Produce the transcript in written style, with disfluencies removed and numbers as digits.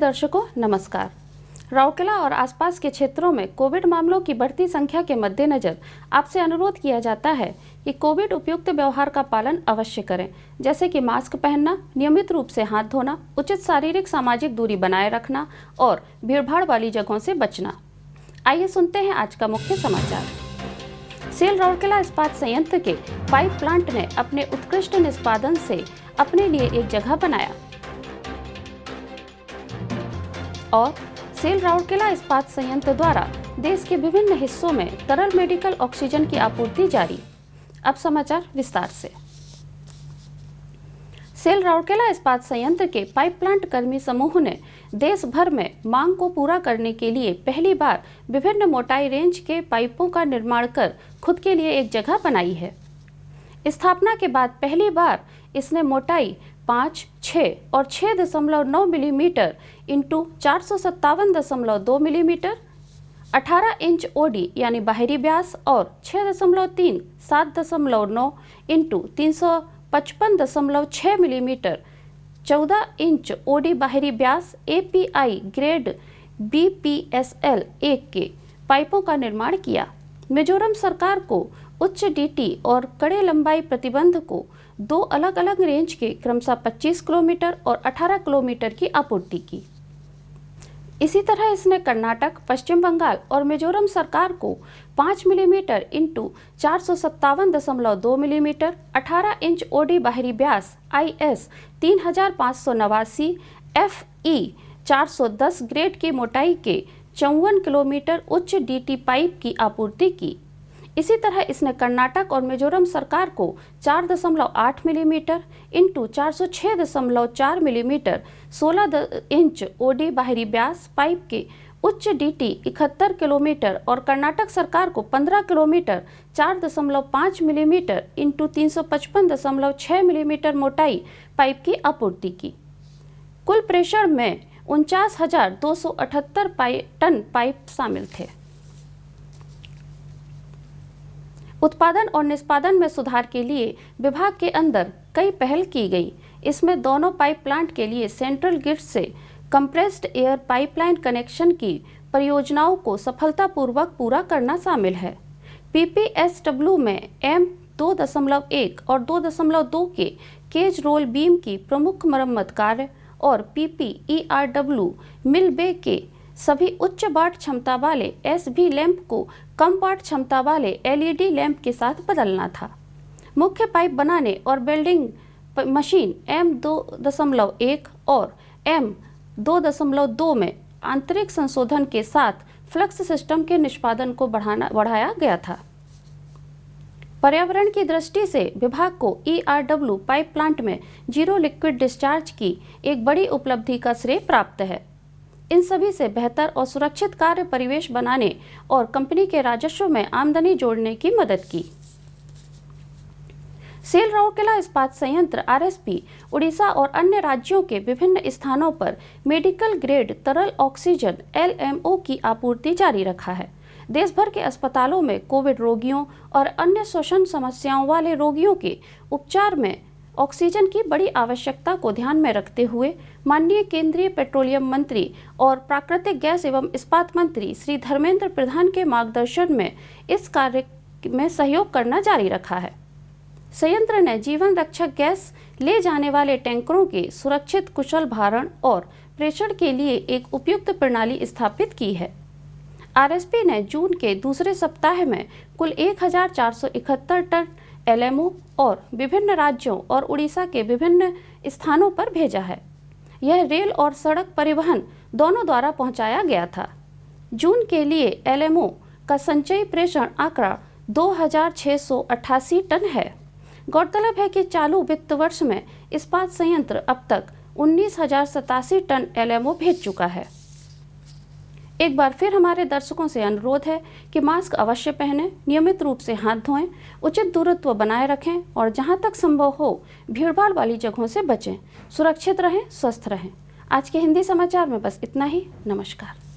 दर्शकों नमस्कार। राउरकेला और आसपास के क्षेत्रों में कोविड मामलों की बढ़ती संख्या के मद्देनजर आपसे अनुरोध किया जाता है कि कोविड उपयुक्त व्यवहार का पालन अवश्य करें, जैसे कि मास्क पहनना, नियमित रूप से हाथ धोना, उचित शारीरिक सामाजिक दूरी बनाए रखना और भीड़भाड़ वाली जगहों से बचना। आइए सुनते हैं आज का मुख्य समाचार। सेल राउरकेला इस्पात संयंत्र के पाइप प्लांट ने अपने उत्कृष्ट निष्पादन से अपने लिए एक जगह बनाया और सेल राउरकेला इस्पात संयंत्र द्वारा देश के विभिन्न हिस्सों में तरल मेडिकल ऑक्सीजन की आपूर्ति जारी। अब समाचार विस्तार से। सेल राउरकेला इस्पात संयंत्र के पाइप प्लांट कर्मी समूह ने देश भर में मांग को पूरा करने के लिए पहली बार विभिन्न मोटाई रेंज के पाइपों का निर्माण कर खुद के लिए एक जगह बनाई है। स्थापना के बाद पहली बार इसने मोटाई 5, 6 और 6.9 millimetre into 457.2 millimetre, 18 inch OD यानी बाहरी व्यास और 6.3 7.9 इंटू 355.6 मिलीमीटर, 14 इंच ओडी बाहरी व्यास API ग्रेड BPSL 1 के पाइपों का निर्माण किया। मिजोरम सरकार को उच्च DT और कड़े लंबाई प्रतिबंध को दो अलग अलग रेंज के क्रमशः 25 किलोमीटर और 18 किलोमीटर की आपूर्ति की। इसी तरह इसने कर्नाटक, पश्चिम बंगाल और मिजोरम सरकार को 5 millimetre into 457.2 millimetre, 18 inch OD बाहरी व्यास IS 3589 FE 410 ग्रेड की मोटाई के 54 किलोमीटर उच्च DT पाइप की आपूर्ति की। इसी तरह इसने कर्नाटक और मिजोरम सरकार को 4.8 millimetre into 406.4 millimetre 16 inch OD बाहरी व्यास पाइप के उच्च DT 71 किलोमीटर और कर्नाटक सरकार को 15 किलोमीटर 4.5 मिलीमीटर इंटू 355.6 मिलीमीटर मोटाई पाइप की आपूर्ति की। कुल प्रेषण में 49,278 टन पाइप शामिल थे। उत्पादन और निष्पादन में सुधार के लिए विभाग के अंदर कई पहल की गई। इसमें दोनों पाइप प्लांट के लिए सेंट्रल ग्रिड से कंप्रेस्ड एयर पाइपलाइन कनेक्शन की परियोजनाओं को सफलतापूर्वक पूरा करना शामिल है। PPSW में M2.1 और 2.2 के केज रोल बीम की प्रमुख मरम्मत कार्य और PPERW मिल बे के सभी उच्च वाट क्षमता वाले SB लैंप को कम वाट क्षमता वाले LED लैंप के साथ बदलना था। मुख्य पाइप बनाने और वेल्डिंग मशीन M2.1 और M2.2 में आंतरिक संशोधन के साथ फ्लक्स सिस्टम के निष्पादन को बढ़ाया गया था। पर्यावरण की दृष्टि से विभाग को ERW पाइप प्लांट में जीरो लिक्विड डिस्चार्ज की एक बड़ी उपलब्धि का श्रेय प्राप्त है। इन सभी से बेहतर और सुरक्षित कार्य परिवेश बनाने और कंपनी के राजस्व में आमदनी जोड़ने की मदद की। सेल राउरकेला इस्पात संयंत्र RSP उड़ीसा और अन्य राज्यों के विभिन्न स्थानों पर मेडिकल ग्रेड तरल ऑक्सीजन LMO की आपूर्ति जारी रखा है। देश भर के अस्पतालों में कोविड रोगियों और अन्य श्वसन समस्याओं वाले रोगियों के उपचार में ऑक्सीजन की बड़ी आवश्यकता को ध्यान में रखते हुए माननीय केंद्रीय पेट्रोलियम मंत्री और प्राकृतिक गैस एवं इस्पात मंत्री श्री धर्मेंद्र प्रधान के मार्गदर्शन में इस कार्य में सहयोग करना जारी रखा है। संयंत्र ने जीवन रक्षक गैस ले जाने वाले टैंकरों के सुरक्षित कुशल भारण और प्रेषण के लिए एक उपयुक्त प्रणाली स्थापित की है। RSP ने जून के दूसरे सप्ताह में कुल 1471 टन LMO और विभिन्न राज्यों और उड़ीसा के विभिन्न स्थानों पर भेजा है। यह रेल और सड़क परिवहन दोनों द्वारा पहुंचाया गया था। जून के लिए LMO का संचयी प्रेषण आंकड़ा 2688 टन है। गौरतलब है कि चालू वित्त वर्ष में इस्पात संयंत्र अब तक 19,087 टन LMO भेज चुका है। एक बार फिर हमारे दर्शकों से अनुरोध है कि मास्क अवश्य पहनें, नियमित रूप से हाथ धोएं, उचित दूरत्व बनाए रखें और जहां तक संभव हो भीड़भाड़ वाली जगहों से बचें। सुरक्षित रहें, स्वस्थ रहें। आज के हिंदी समाचार में बस इतना ही। नमस्कार।